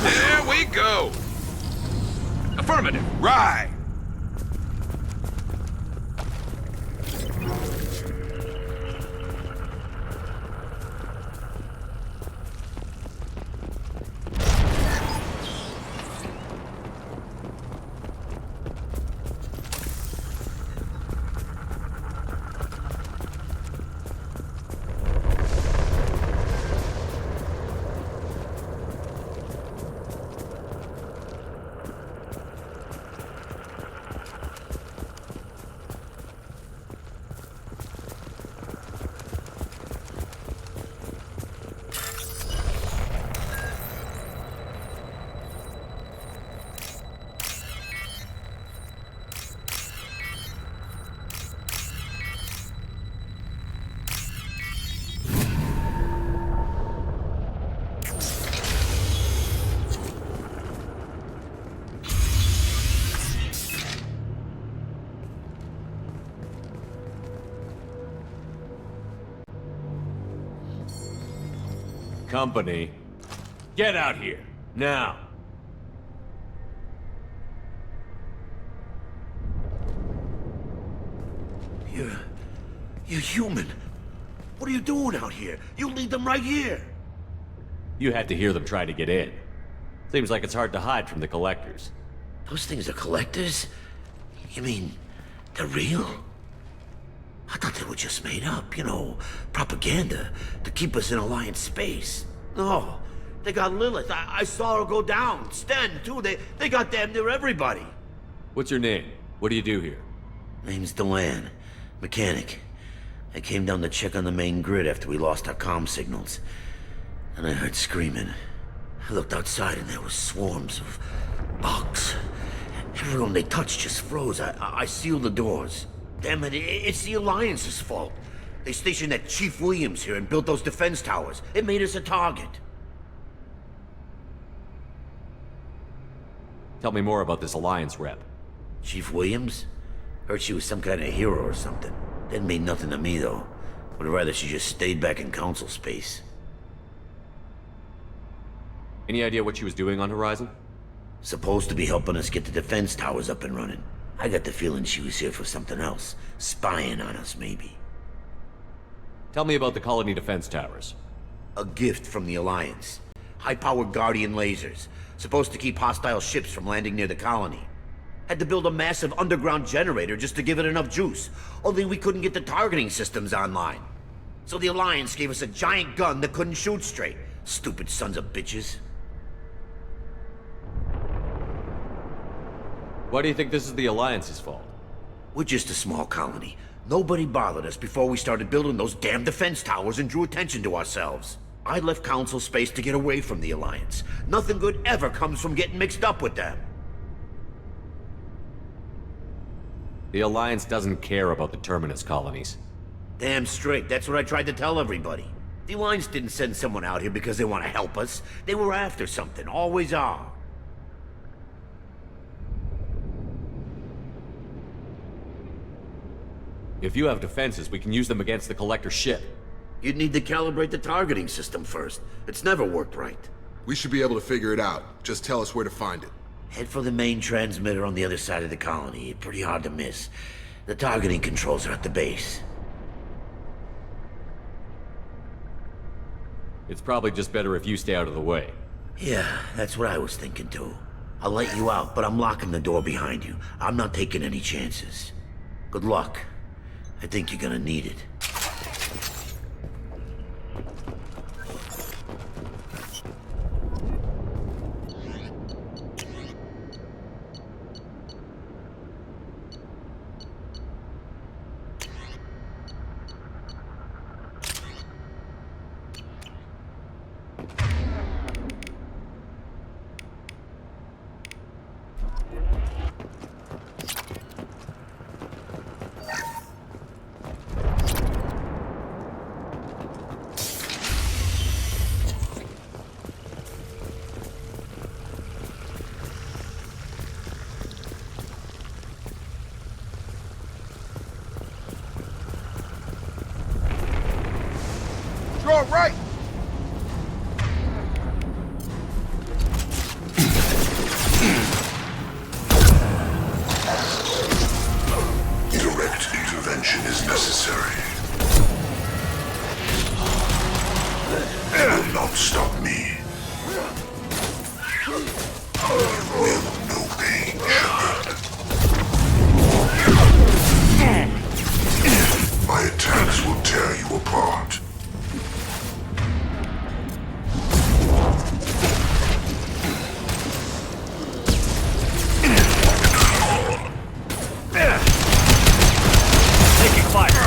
There we go! Affirmative, right! Company, get out here, now! You're human. What are you doing out here? You lead them right here. You had to hear them try to get in. Seems like it's hard to hide from the collectors. Those things are collectors? You mean, they're real? I thought they were just made up, you know, propaganda to keep us in Alliance space. No, they got Lilith. I saw her go down. Sten, too. They got damn near everybody. What's your name? What do you do here? Name's Delan. Mechanic. I came down to check on the main grid after we lost our comm signals. And I heard screaming. I looked outside and there was swarms of bugs. Everyone they touched just froze. I sealed the doors. Damn it, it's the Alliance's fault. They stationed that Chief Williams here and built those defense towers. It made us a target. Tell me more about this Alliance rep. Chief Williams? Heard she was some kind of hero or something. Didn't mean nothing to me, though. Would rather she just stayed back in Council space. Any idea what she was doing on Horizon? Supposed to be helping us get the defense towers up and running. I got the feeling she was here for something else. Spying on us, maybe. Tell me about the Colony defense towers. A gift from the Alliance. High-powered Guardian lasers. Supposed to keep hostile ships from landing near the colony. Had to build a massive underground generator just to give it enough juice. Only we couldn't get the targeting systems online. So the Alliance gave us a giant gun that couldn't shoot straight. Stupid sons of bitches. Why do you think this is the Alliance's fault? We're just a small colony. Nobody bothered us before we started building those damn defense towers and drew attention to ourselves. I left Council space to get away from the Alliance. Nothing good ever comes from getting mixed up with them. The Alliance doesn't care about the Terminus colonies. Damn straight, that's what I tried to tell everybody. The Alliance didn't send someone out here because they want to help us. They were after something, always are. If you have defenses, we can use them against the Collector ship. You'd need to calibrate the targeting system first. It's never worked right. We should be able to figure it out. Just tell us where to find it. Head for the main transmitter on the other side of the colony. Pretty hard to miss. The targeting controls are at the base. It's probably just better if you stay out of the way. Yeah, that's what I was thinking too. I'll let you out, but I'm locking the door behind you. I'm not taking any chances. Good luck. I think you're gonna need it. not stop me. You will know pain, Shepard. My attacks will tear you apart. Taking fire!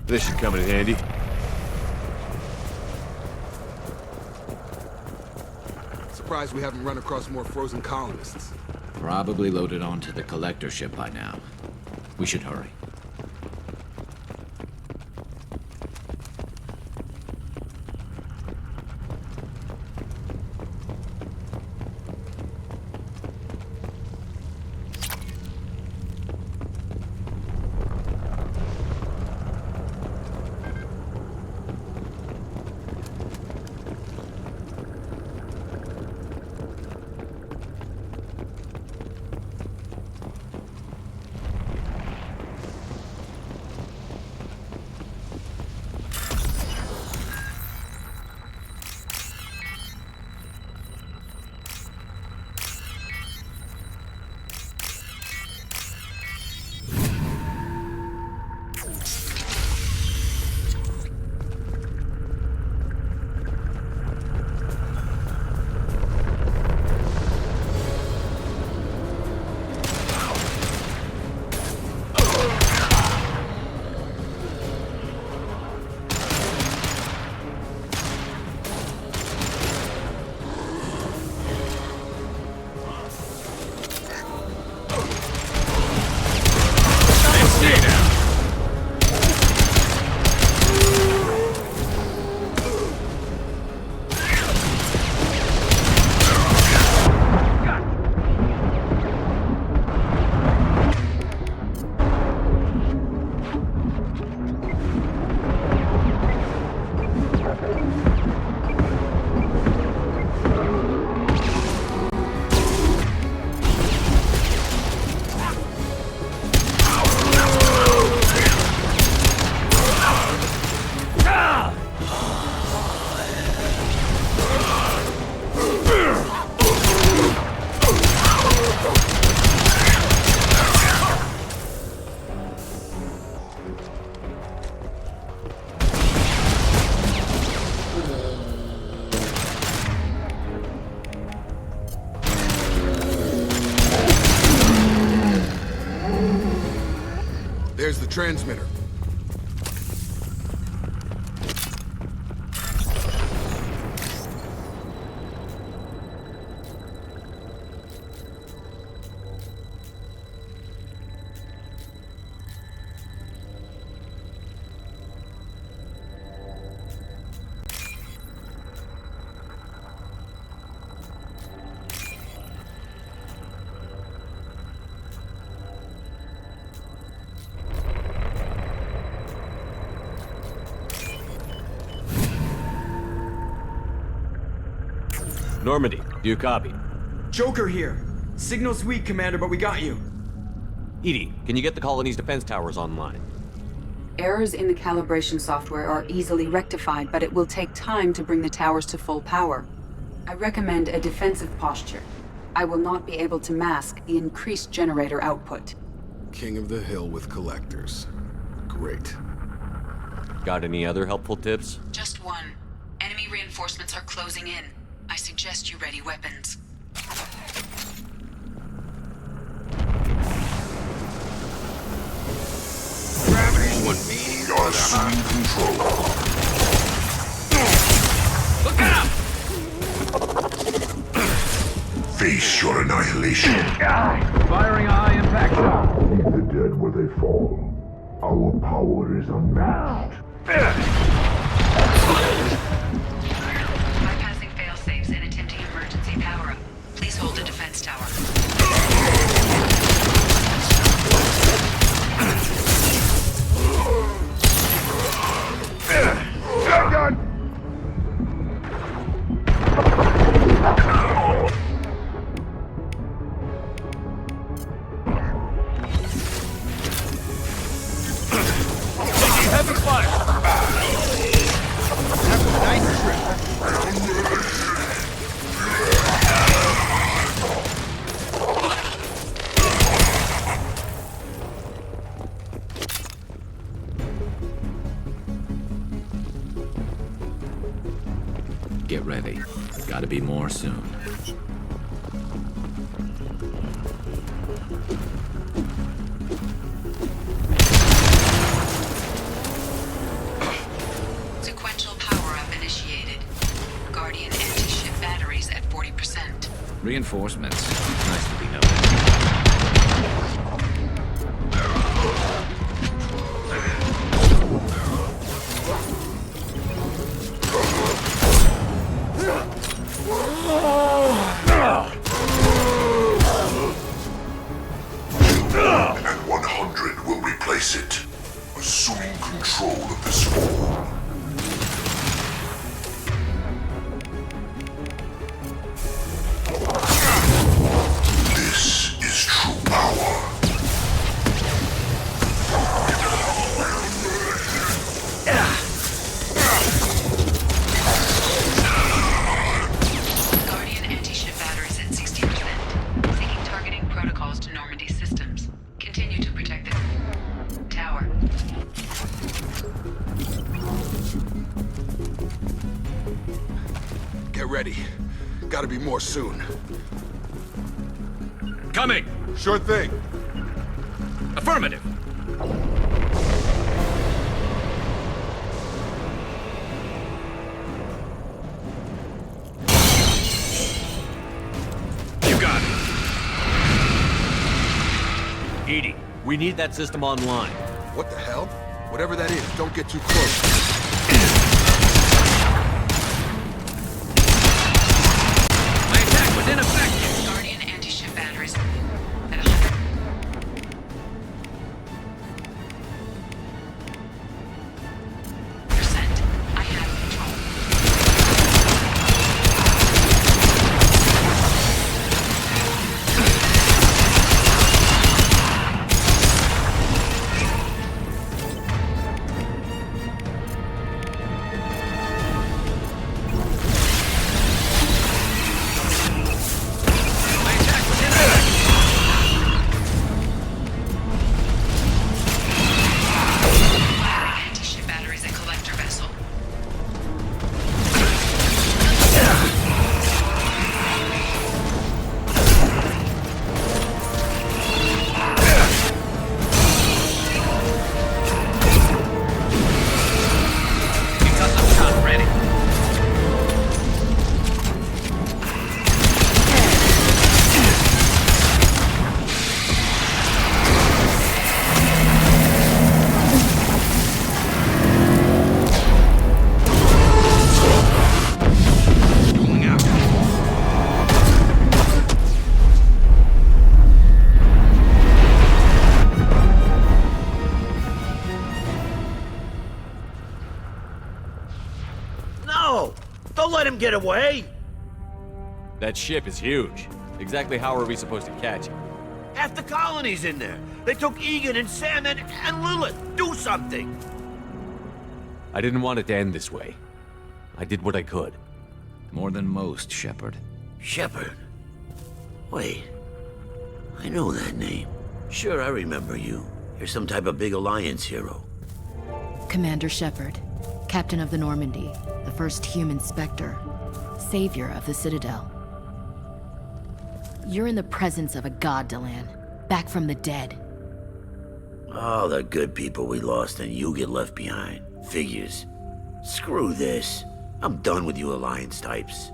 This should come in handy. Surprised we haven't run across more frozen colonists. Probably loaded onto the collector ship by now. We should hurry. There's the transmitter. Normandy, do you copy? Joker here. Signal's weak, Commander, but we got you. EDI, can you get the colony's defense towers online? Errors in the calibration software are easily rectified, but it will take time to bring the towers to full power. I recommend a defensive posture. I will not be able to mask the increased generator output. King of the hill with collectors. Great. Got any other helpful tips? Just one. Enemy reinforcements are closing in. I suggest you ready weapons. Gravity's what means. You're assuming control. Look out! Face your annihilation. Firing a high impact shot. Leave the dead where they fall. Our power is unmatched. Bypassing fail-safes and attempting emergency power-up. Please hold the defense tower. Shotgun! Taking heavy fire! That was a nice trip. Get ready. Gotta be more soon. Sequential power-up initiated. Guardian anti-ship batteries at 40%. Reinforcements. Nice to be noted. And 100 will replace it, assuming control of this form. This is true power. Guardian anti-ship batteries at 60%. Seeking targeting protocols to Normandy systems. Continue to protect the tower. Get ready. Gotta be more soon. Coming! Sure thing. Affirmative! You got it! EDI, we need that system online. What the hell? Whatever that is, don't get too close. My attack was ineffective! Guardian anti-ship batteries at 100%. I have control. My attack was ineffective! Anti-ship batteries at collector vessel. You got the shot ready. Rolling out. No! Don't let him get away! That ship is huge. Exactly how are we supposed to catch it? Half the colony's in there. They took Egan and Sam and Lilith. Do something! I didn't want it to end this way. I did what I could. More than most, Shepard. Shepard? Wait. I know that name. Sure, I remember you. You're some type of big Alliance hero. Commander Shepard, Captain of the Normandy, the first human Spectre, savior of the Citadel. You're in the presence of a god, Delan, back from the dead. All the good people we lost and you get left behind. Figures. Screw this. I'm done with you Alliance types.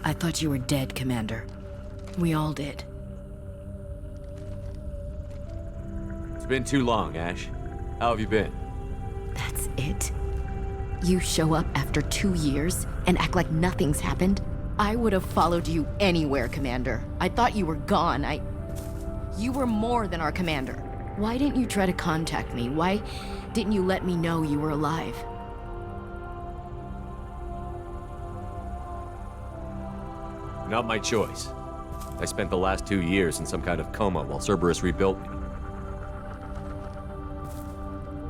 I thought you were dead, Commander. We all did. It's been too long, Ash. How have you been? That's it? You show up after 2 years and act like nothing's happened? I would have followed you anywhere, Commander. I thought you were gone. You were more than our commander. Why didn't you try to contact me? Why didn't you let me know you were alive? Not my choice. I spent the last 2 years in some kind of coma while Cerberus rebuilt me.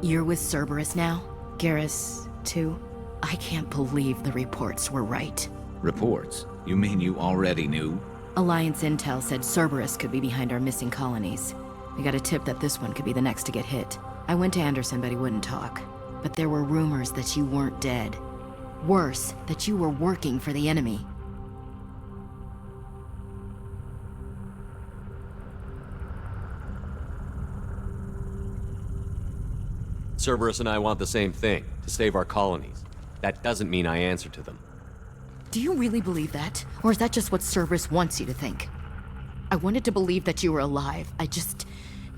You're with Cerberus now? Garrus, too? I can't believe the reports were right. Reports? You mean you already knew? Alliance intel said Cerberus could be behind our missing colonies. We got a tip that this one could be the next to get hit. I went to Anderson, but he wouldn't talk. But there were rumors that you weren't dead. Worse, that you were working for the enemy. Cerberus and I want the same thing, to save our colonies. That doesn't mean I answer to them. Do you really believe that? Or is that just what Cerberus wants you to think? I wanted to believe that you were alive. I just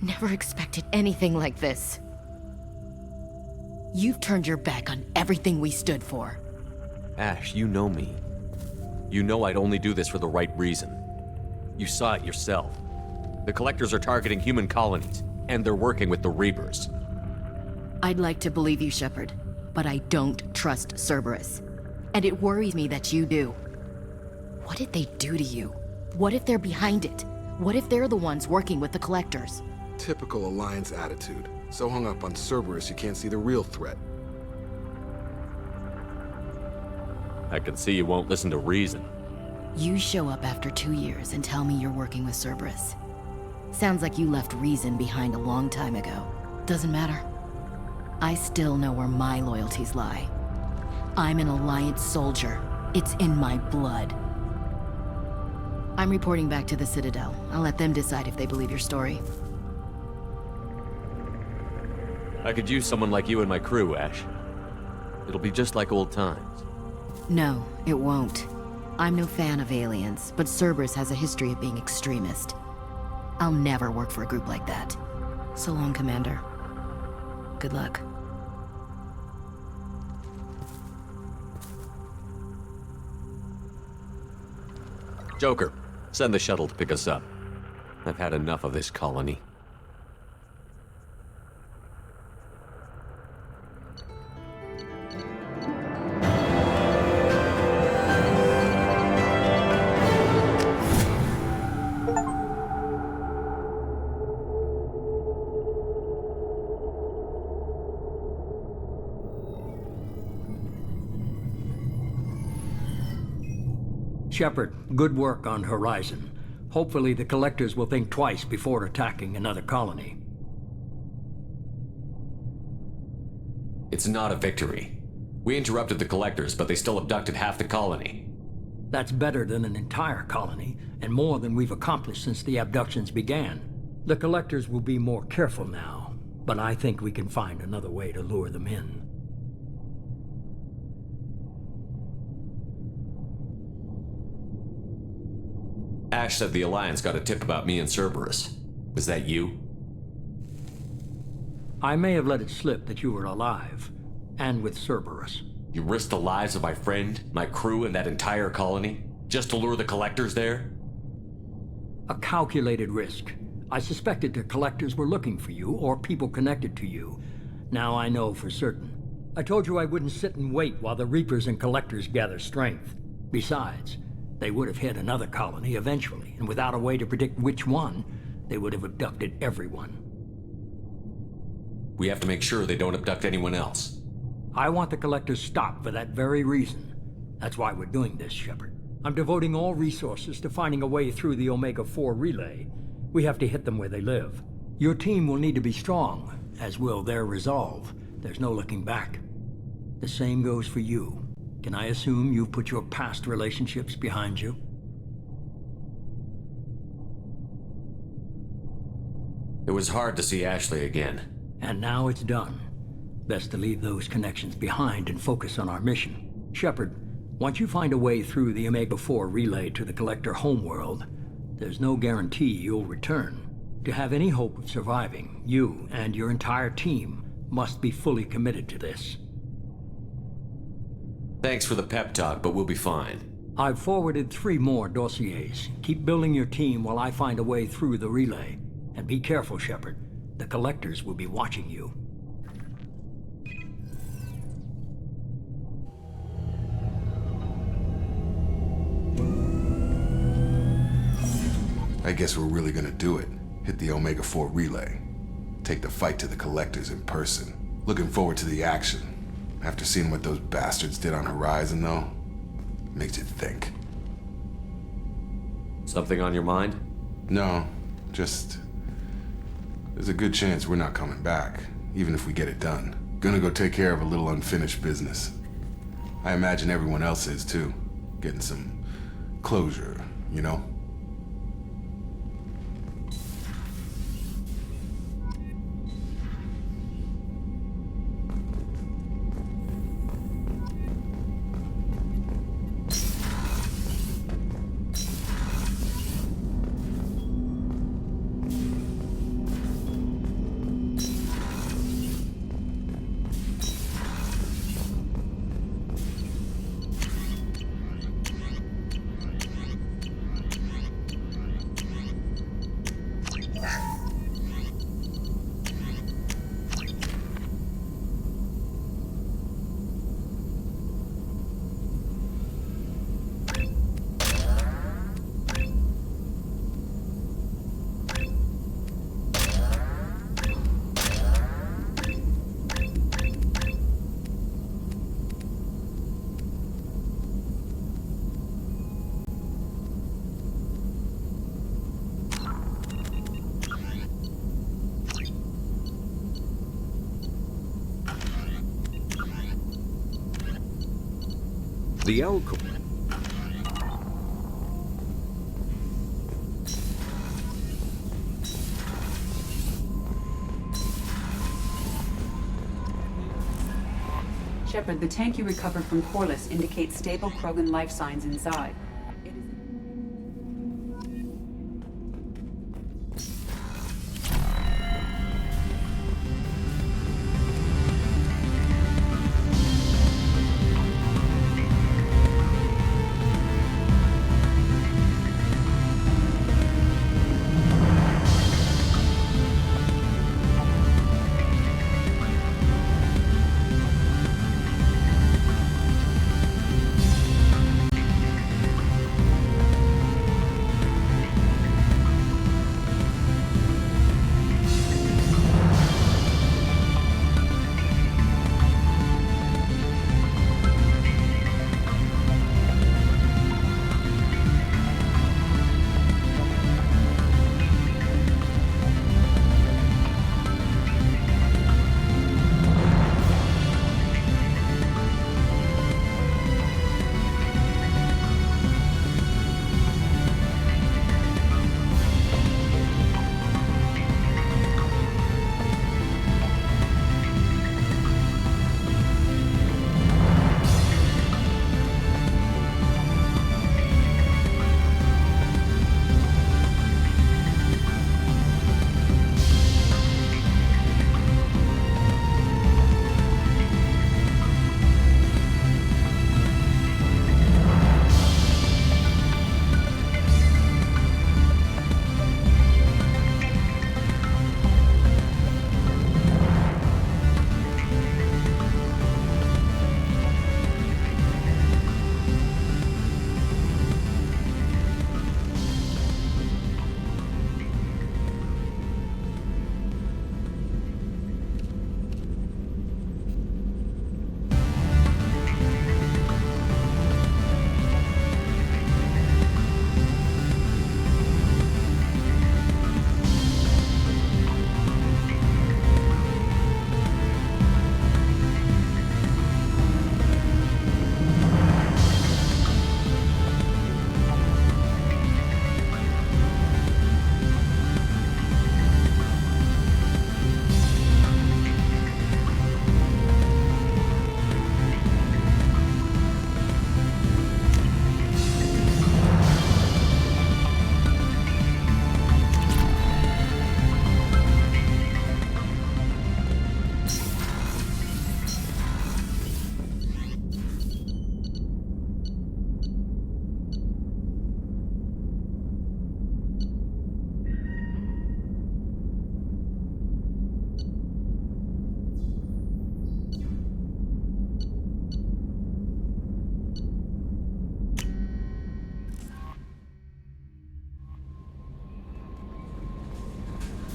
never expected anything like this. You've turned your back on everything we stood for. Ash, you know me. You know I'd only do this for the right reason. You saw it yourself. The Collectors are targeting human colonies, and they're working with the Reapers. I'd like to believe you, Shepard, but I don't trust Cerberus. And it worries me that you do. What did they do to you? What if they're behind it? What if they're the ones working with the Collectors? Typical Alliance attitude. So hung up on Cerberus you can't see the real threat. I can see you won't listen to reason. You show up after 2 years and tell me you're working with Cerberus. Sounds like you left reason behind a long time ago. Doesn't matter. I still know where my loyalties lie. I'm an Alliance soldier. It's in my blood. I'm reporting back to the Citadel. I'll let them decide if they believe your story. I could use someone like you in my crew, Ash. It'll be just like old times. No, it won't. I'm no fan of aliens, but Cerberus has a history of being extremist. I'll never work for a group like that. So long, Commander. Good luck. Joker, send the shuttle to pick us up. I've had enough of this colony. Shepard, good work on Horizon. Hopefully the Collectors will think twice before attacking another colony. It's not a victory. We interrupted the Collectors, but they still abducted half the colony. That's better than an entire colony, and more than we've accomplished since the abductions began. The Collectors will be more careful now, but I think we can find another way to lure them in. Ash said the Alliance got a tip about me and Cerberus. Was that you? I may have let it slip that you were alive, and with Cerberus. You risked the lives of my friend, my crew, and that entire colony? Just to lure the Collectors there? A calculated risk. I suspected the Collectors were looking for you, or people connected to you. Now I know for certain. I told you I wouldn't sit and wait while the Reapers and Collectors gather strength. Besides, they would have hit another colony eventually, and without a way to predict which one, they would have abducted everyone. We have to make sure they don't abduct anyone else. I want the Collectors stopped for that very reason. That's why we're doing this, Shepard. I'm devoting all resources to finding a way through the Omega-4 relay. We have to hit them where they live. Your team will need to be strong, as will their resolve. There's no looking back. The same goes for you. Can I assume you've put your past relationships behind you? It was hard to see Ashley again. And now it's done. Best to leave those connections behind and focus on our mission. Shepard, once you find a way through the Omega-4 relay to the Collector homeworld, there's no guarantee you'll return. To have any hope of surviving, you and your entire team must be fully committed to this. Thanks for the pep talk, but we'll be fine. I've forwarded 3 more dossiers. Keep building your team while I find a way through the relay. And be careful, Shepard. The Collectors will be watching you. I guess we're really gonna do it. Hit the Omega-4 relay. Take the fight to the Collectors in person. Looking forward to the action. After seeing what those bastards did on Horizon, though, makes you think. Something on your mind? No, just... there's a good chance we're not coming back, even if we get it done. Gonna go take care of a little unfinished business. I imagine everyone else is, too. Getting some closure, you know? The Alcor. Shepard, the tank you recovered from Corliss indicates stable Krogan life signs inside.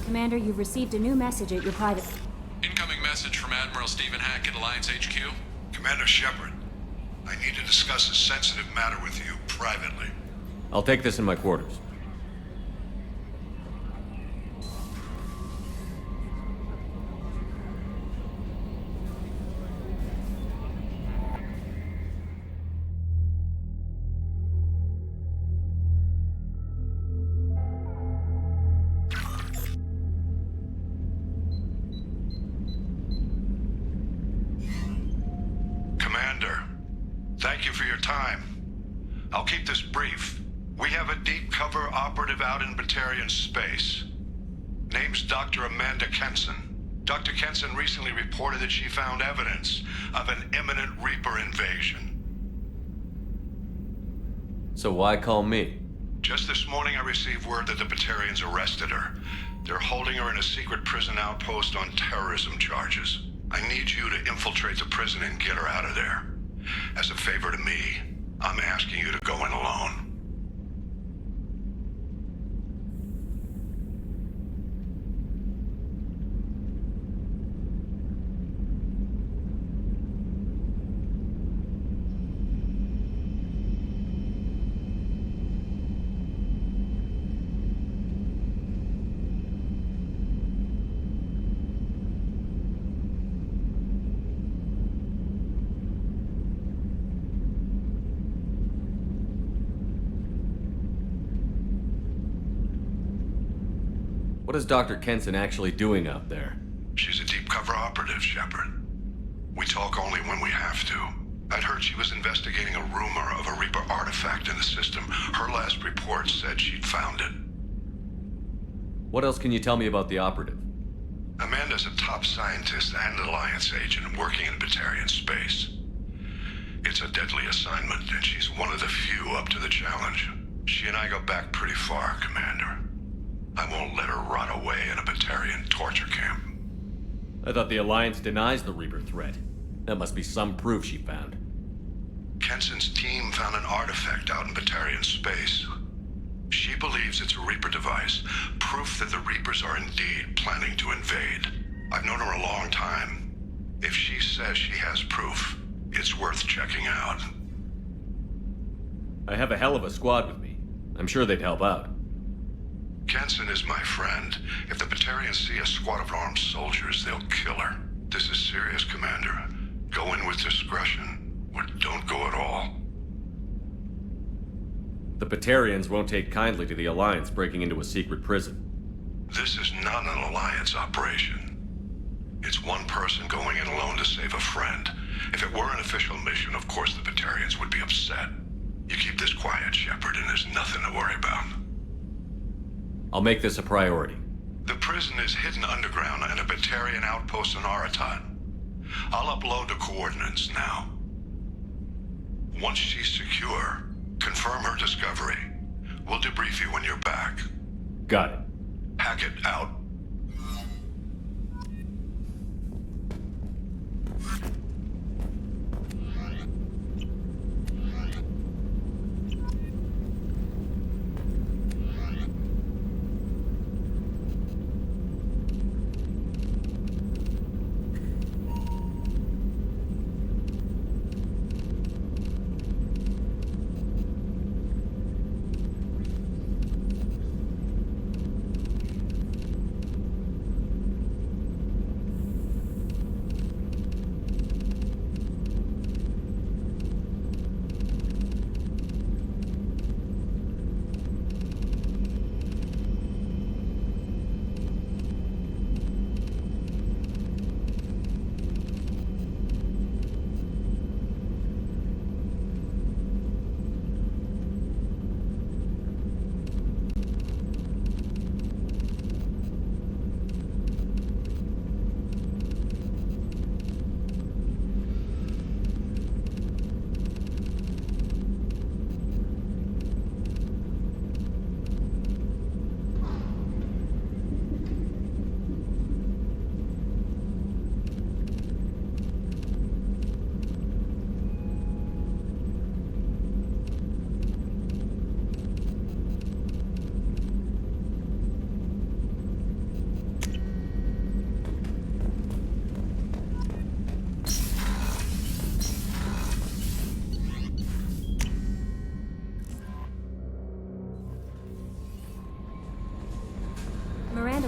Commander, you've received a new message at your private... Incoming message from Admiral Stephen Hackett, Alliance HQ. Commander Shepard, I need to discuss a sensitive matter with you privately. I'll take this in my quarters. Commander, thank you for your time. I'll keep this brief. We have a deep cover operative out in Batarian space. Name's Dr. Amanda Kenson. Dr. Kenson recently reported that she found evidence of an imminent Reaper invasion. So why call me? Just this morning I received word that the Batarians arrested her. They're holding her in a secret prison outpost on terrorism charges. I need you to infiltrate the prison and get her out of there. As a favor to me, I'm asking you to go in alone. What is Dr. Kenson actually doing out there? She's a deep cover operative, Shepard. We talk only when we have to. I'd heard she was investigating a rumor of a Reaper artifact in the system. Her last report said she'd found it. What else can you tell me about the operative? Amanda's a top scientist and Alliance agent working in Batarian space. It's a deadly assignment, and she's one of the few up to the challenge. She and I go back pretty far, Commander. I won't let her rot away in a Batarian torture camp. I thought the Alliance denies the Reaper threat. That must be some proof she found. Kenson's team found an artifact out in Batarian space. She believes it's a Reaper device, proof that the Reapers are indeed planning to invade. I've known her a long time. If she says she has proof, it's worth checking out. I have a hell of a squad with me. I'm sure they'd help out. Kenson is my friend. If the Batarians see a squad of armed soldiers, they'll kill her. This is serious, Commander. Go in with discretion, or don't go at all. The Batarians won't take kindly to the Alliance breaking into a secret prison. This is not an Alliance operation. It's one person going in alone to save a friend. If it were an official mission, of course the Batarians would be upset. You keep this quiet, Shepard, and there's nothing to worry about. I'll make this a priority. The prison is hidden underground in a Batarian outpost in Aratat. I'll upload the coordinates now. Once she's secure, confirm her discovery. We'll debrief you when you're back. Got it. Hackett out.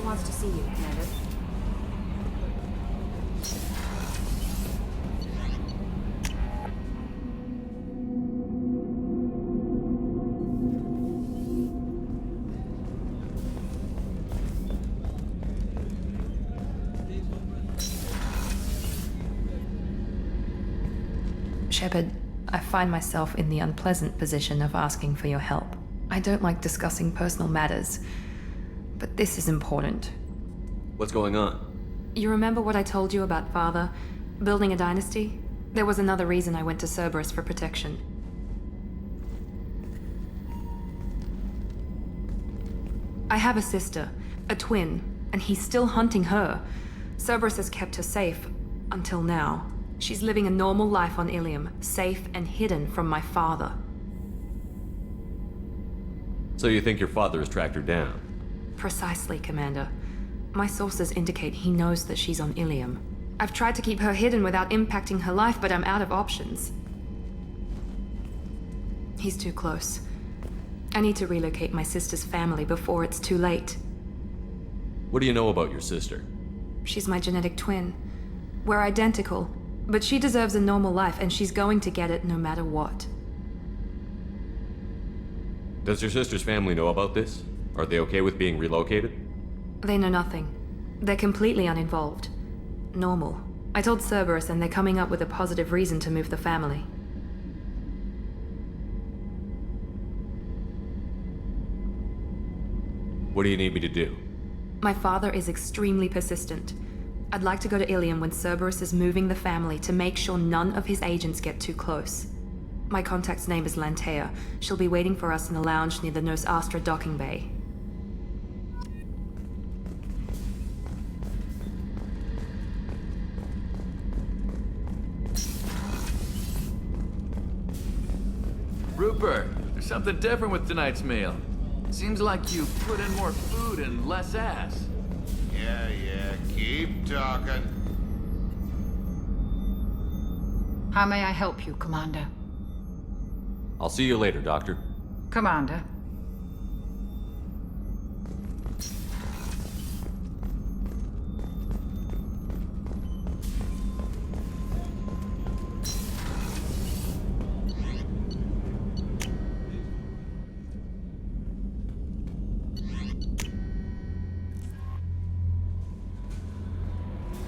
Jacob wants to see you, Commander. Shepard, I find myself in the unpleasant position of asking for your help. I don't like discussing personal matters, but this is important. What's going on? You remember what I told you about Father? Building a dynasty? There was another reason I went to Cerberus for protection. I have a sister, a twin, and he's still hunting her. Cerberus has kept her safe, until now. She's living a normal life on Ilium, safe and hidden from my father. So you think your father has tracked her down? Precisely, Commander. My sources indicate he knows that she's on Ilium. I've tried to keep her hidden without impacting her life, but I'm out of options. He's too close. I need to relocate my sister's family before it's too late. What do you know about your sister? She's my genetic twin. We're identical, but she deserves a normal life, and she's going to get it no matter what. Does your sister's family know about this? Are they okay with being relocated? They know nothing. They're completely uninvolved. Normal. I told Cerberus, and they're coming up with a positive reason to move the family. What do you need me to do? My father is extremely persistent. I'd like to go to Ilium when Cerberus is moving the family to make sure none of his agents get too close. My contact's name is Lantea. She'll be waiting for us in the lounge near the Nos Astra docking bay. Rupert, there's something different with tonight's meal. Seems like you put in more food and less ass. Yeah, keep talking. How may I help you, Commander? I'll see you later, Doctor. Commander.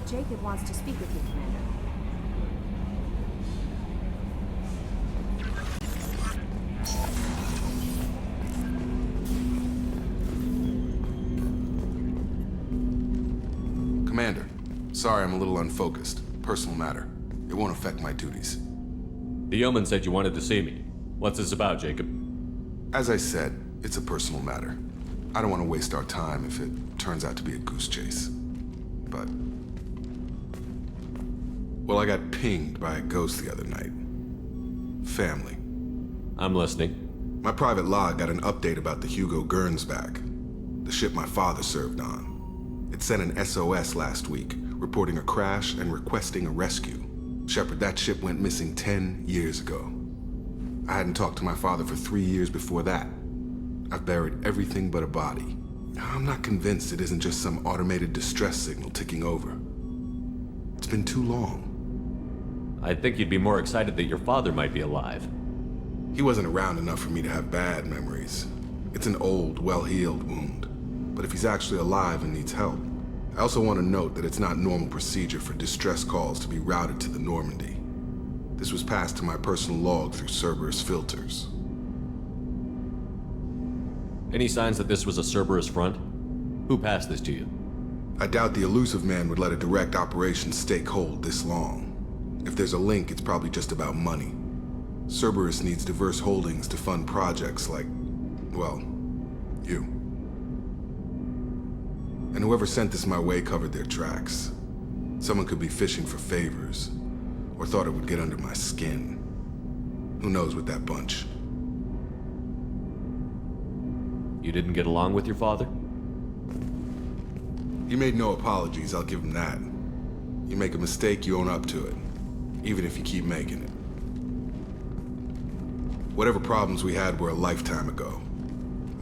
Jacob wants to speak with you, Commander. Commander, sorry I'm a little unfocused. Personal matter. It won't affect my duties. The yeoman said you wanted to see me. What's this about, Jacob? As I said, it's a personal matter. I don't want to waste our time if it turns out to be a goose chase. But... well, I got pinged by a ghost the other night. Family. I'm listening. My private log got an update about the Hugo Gernsback, the ship my father served on. It sent an SOS last week, reporting a crash and requesting a rescue. Shepard, that ship went missing 10 years ago. I hadn't talked to my father for 3 years before that. I've buried everything but a body. I'm not convinced it isn't just some automated distress signal ticking over. It's been too long. I'd think you'd be more excited that your father might be alive. He wasn't around enough for me to have bad memories. It's an old, well-healed wound. But if he's actually alive and needs help, I also want to note that it's not normal procedure for distress calls to be routed to the Normandy. This was passed to my personal log through Cerberus filters. Any signs that this was a Cerberus front? Who passed this to you? I doubt the Elusive Man would let a direct operations stake hold this long. If there's a link, it's probably just about money. Cerberus needs diverse holdings to fund projects like, well, you. And whoever sent this my way covered their tracks. Someone could be fishing for favors, or thought it would get under my skin. Who knows with that bunch? You didn't get along with your father? He made no apologies, I'll give him that. You make a mistake, you own up to it. Even if you keep making it. Whatever problems we had were a lifetime ago.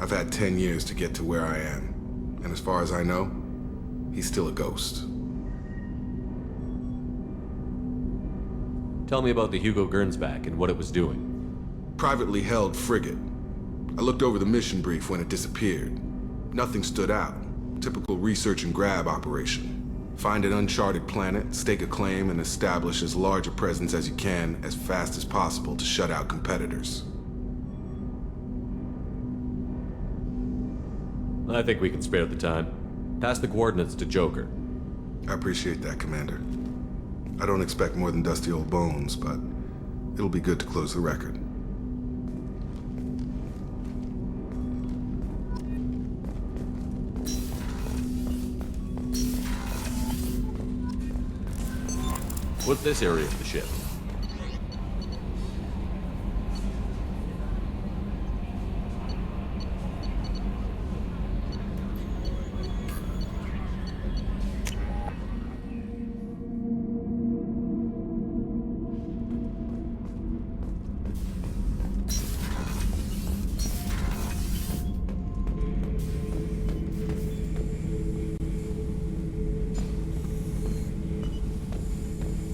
I've had 10 years to get to where I am. And as far as I know, He's still a ghost. Tell me about the Hugo Gernsback and what it was doing. Privately held frigate. I looked over the mission brief when it disappeared. Nothing stood out. Typical research and grab operation. Find an uncharted planet, stake a claim, and establish as large a presence as you can as fast as possible to shut out competitors. I think we can spare the time. Pass the coordinates to Joker. I appreciate that, Commander. I don't expect more than dusty old bones, but it'll be good to close the record. What's this area of the ship?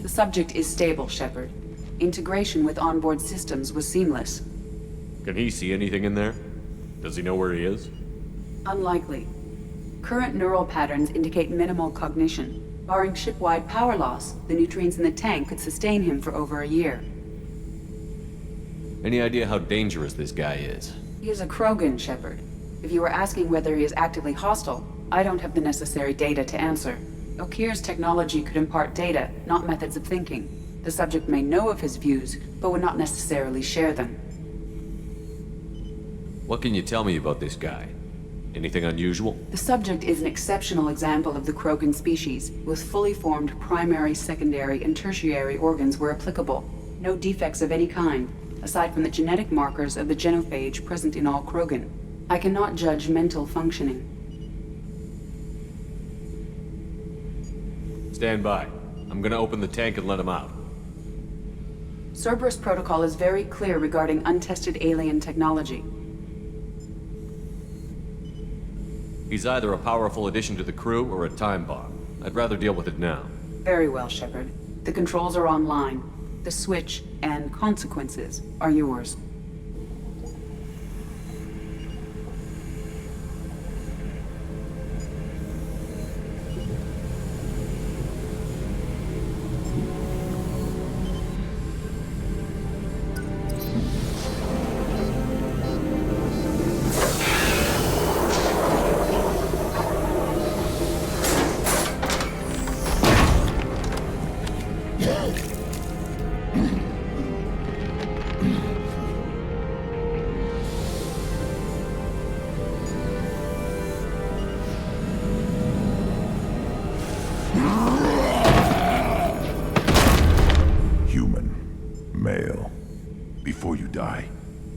The subject is stable, Shepard. Integration with onboard systems was seamless. Can he see anything in there? Does he know where he is? Unlikely. Current neural patterns indicate minimal cognition. Barring ship-wide power loss, the nutrients in the tank could sustain him for over a year. Any idea how dangerous this guy is? He is a Krogan, Shepard. If you were asking whether he is actively hostile, I don't have the necessary data to answer. Okeer's technology could impart data, not methods of thinking. The subject may know of his views, but would not necessarily share them. What can you tell me about this guy? Anything unusual? The subject is an exceptional example of the Krogan species, with fully formed primary, secondary, and tertiary organs where applicable. No defects of any kind, aside from the genetic markers of the genophage present in all Krogan. I cannot judge mental functioning. Stand by. I'm gonna open the tank and let him out. Cerberus protocol is very clear regarding untested alien technology. He's either a powerful addition to the crew or a time bomb. I'd rather deal with it now. Very well, Shepard. The controls are online. The switch and consequences are yours.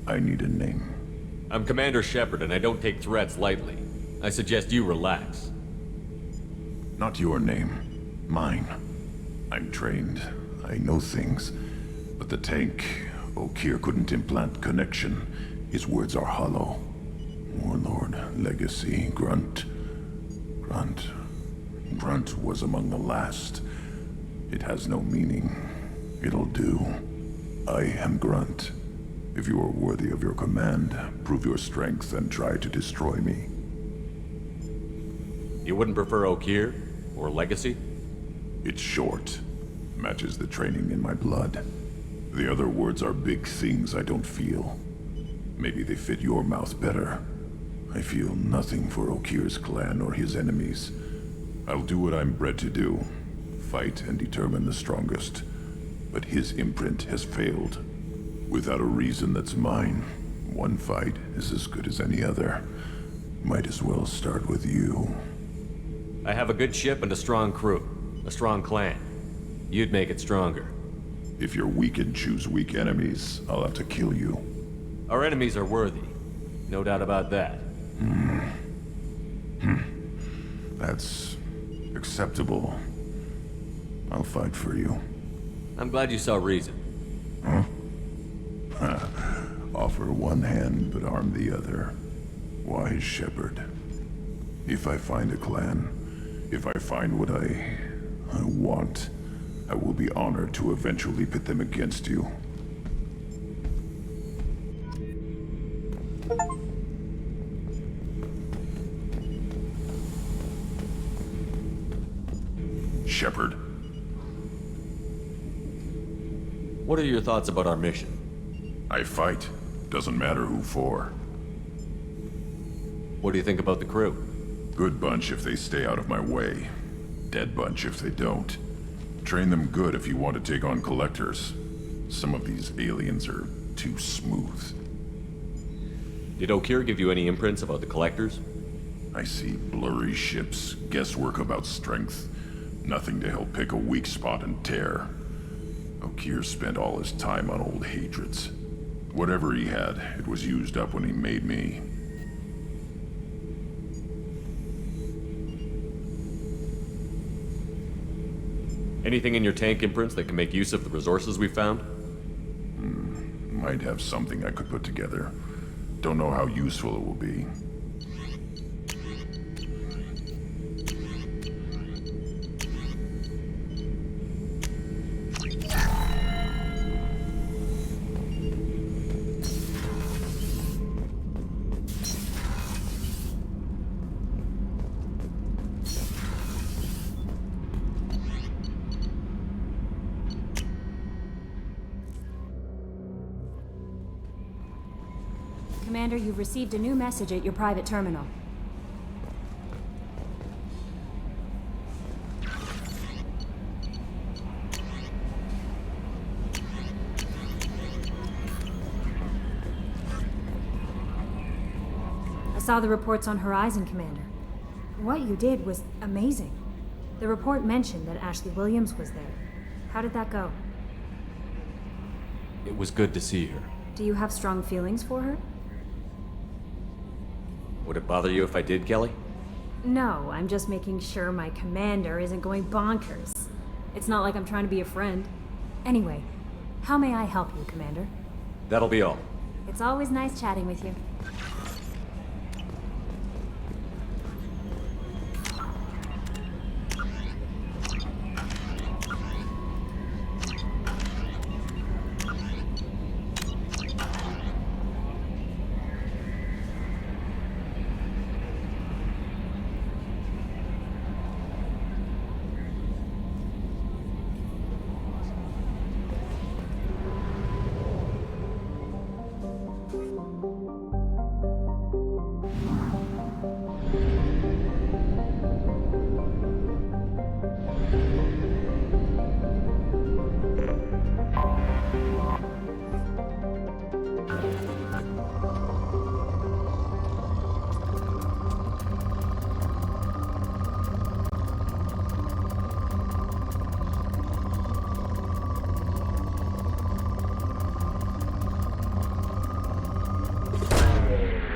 I need a name. I'm Commander Shepard, and I don't take threats lightly. I suggest you relax. Not your name. Mine. I'm trained. I know things. But the tank, Okeer couldn't implant connection. His words are hollow. Warlord, Legacy, Grunt. Grunt was among the last. It has no meaning. It'll do. I am Grunt. If you are worthy of your command, prove your strength and try to destroy me. You wouldn't prefer Okeer? Or Legacy? It's short. Matches the training in my blood. The other words are big things I don't feel. Maybe they fit your mouth better. I feel nothing for Okeer's clan or his enemies. I'll do what I'm bred to do. Fight and determine the strongest. But his imprint has failed. Without a reason that's mine, one fight is as good as any other. Might as well start with you. I have a good ship and a strong crew. A strong clan. You'd make it stronger. If you're weak and choose weak enemies, I'll have to kill you. Our enemies are worthy. No doubt about that. That's acceptable. I'll fight for you. I'm glad you saw reason. Huh? Offer one hand, but arm the other. Wise Shepard. If I find a clan, If I find what I want, I will be honored to eventually pit them against you. Shepard. What are your thoughts about our mission? I fight. Doesn't matter who for. What do you think about the crew? Good bunch if they stay out of my way. Dead bunch if they don't. Train them good if you want to take on collectors. Some of these aliens are too smooth. Did Okeer give you any imprints about the collectors? I see blurry ships, guesswork about strength. Nothing to help pick a weak spot and tear. Okeer spent all his time on old hatreds. Whatever he had, it was used up when he made me. Anything in your tank imprints that can make use of the resources we found? Might have something I could put together. Don't know how useful it will be. Commander, you've received a new message at your private terminal. I saw the reports on Horizon, Commander. What you did was amazing. The report mentioned that Ashley Williams was there. How did that go? It was good to see her. Do you have strong feelings for her? Would it bother you if I did, Kelly? No, I'm just making sure my commander isn't going bonkers. It's not like I'm trying to be a friend. Anyway, how may I help you, Commander? That'll be all. It's always nice chatting with you.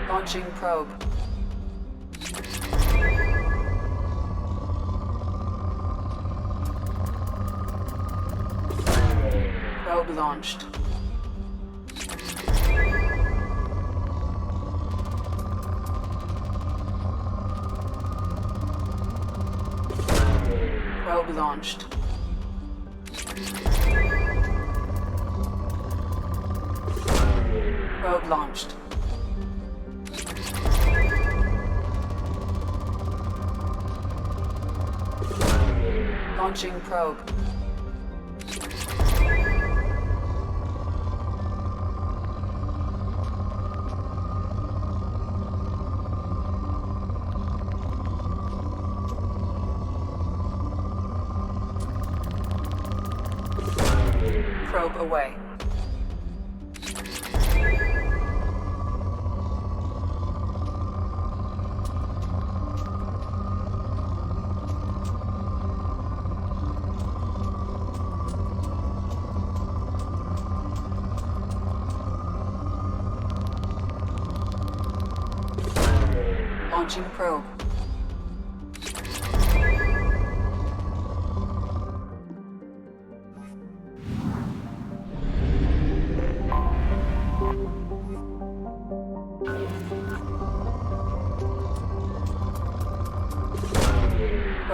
Launching probe. Probe launched. Probe launched. Probe launched. Launching probe. Probe away. Launching probe.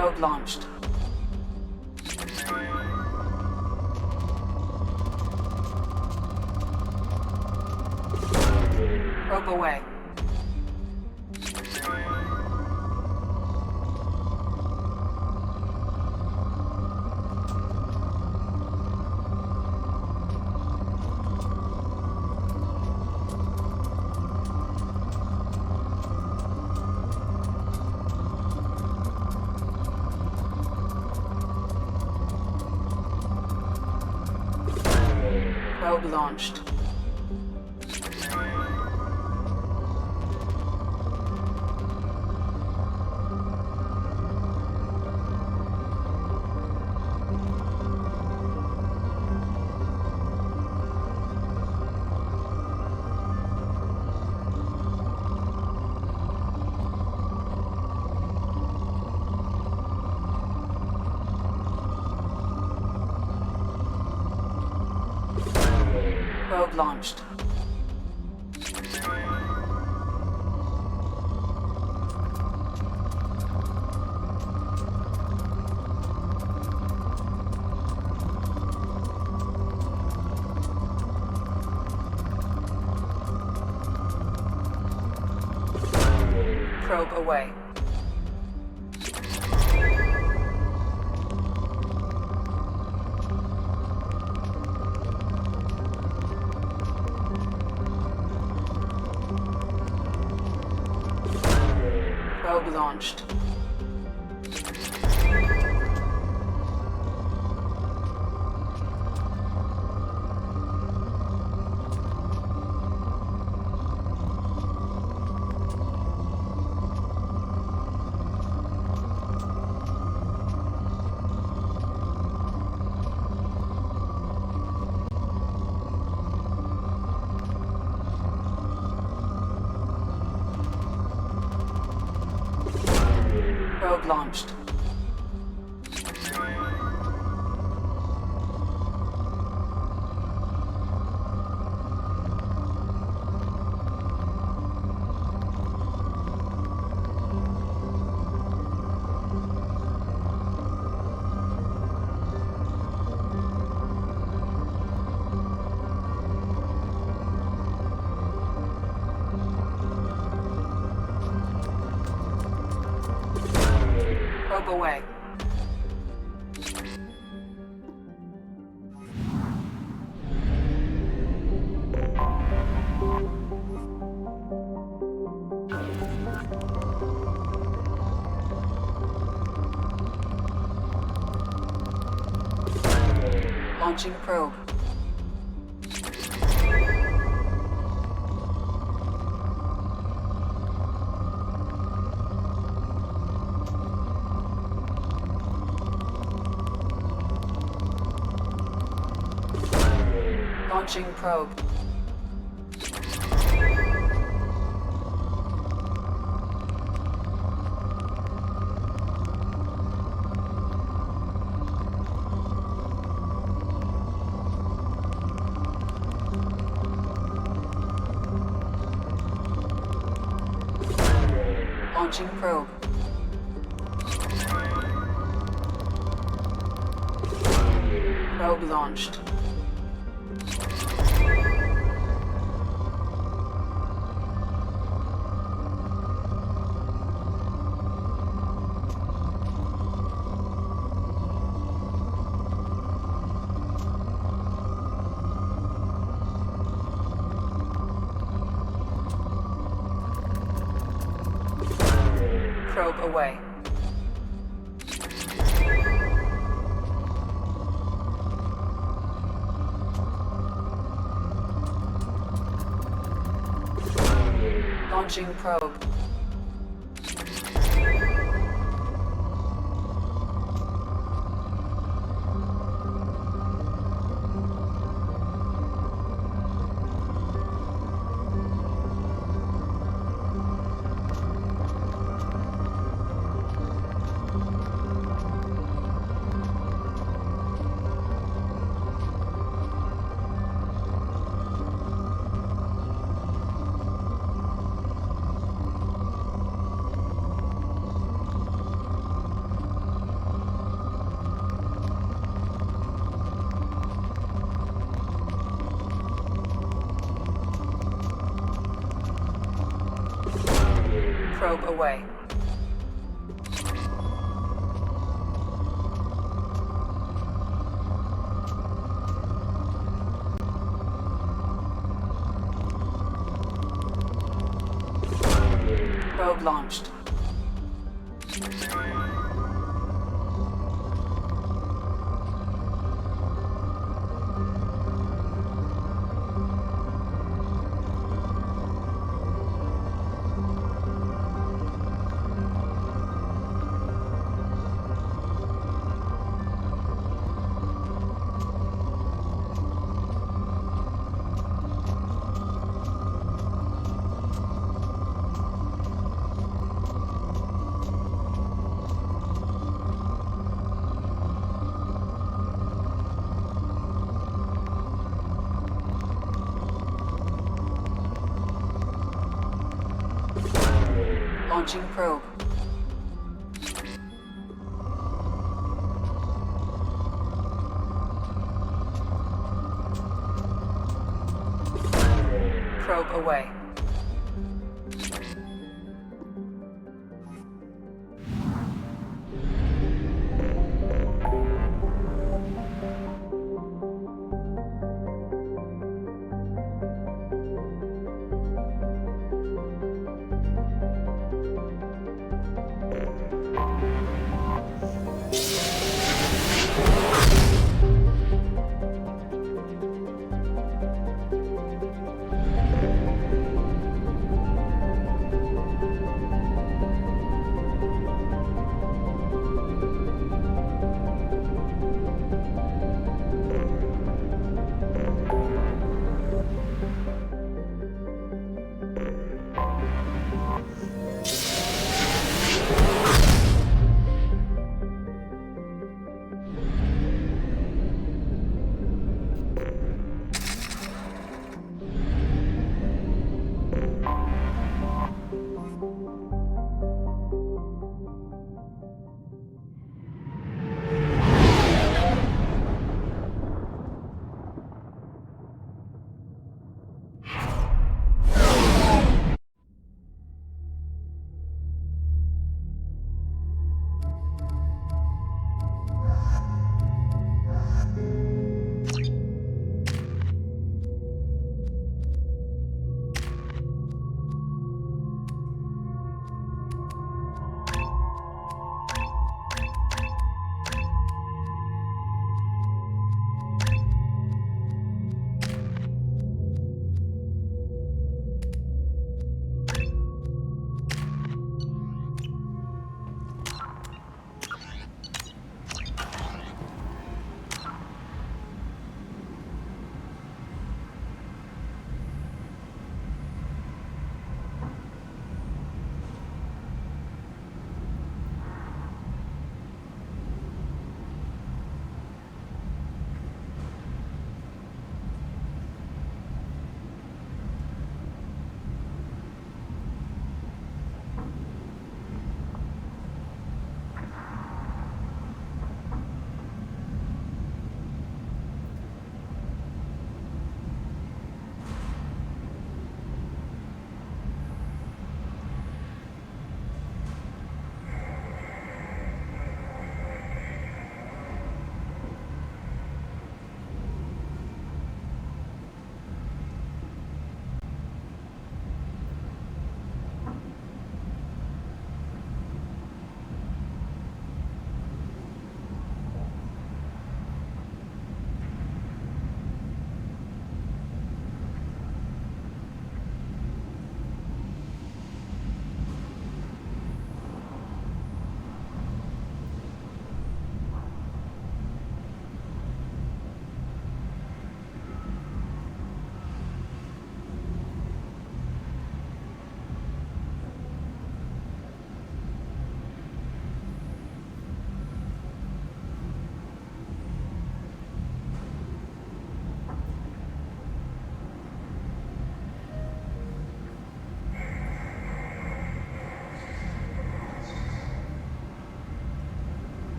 Probe launched. Probe away. Probe launched. Probe launched. Probe away. Probe launched. Probe launched. Probe away. Launching probe. Launching probe. Launching probe. Probe launched. Probe away. Launching probe. Probe away. Probe launched. Launching probe. Probe away.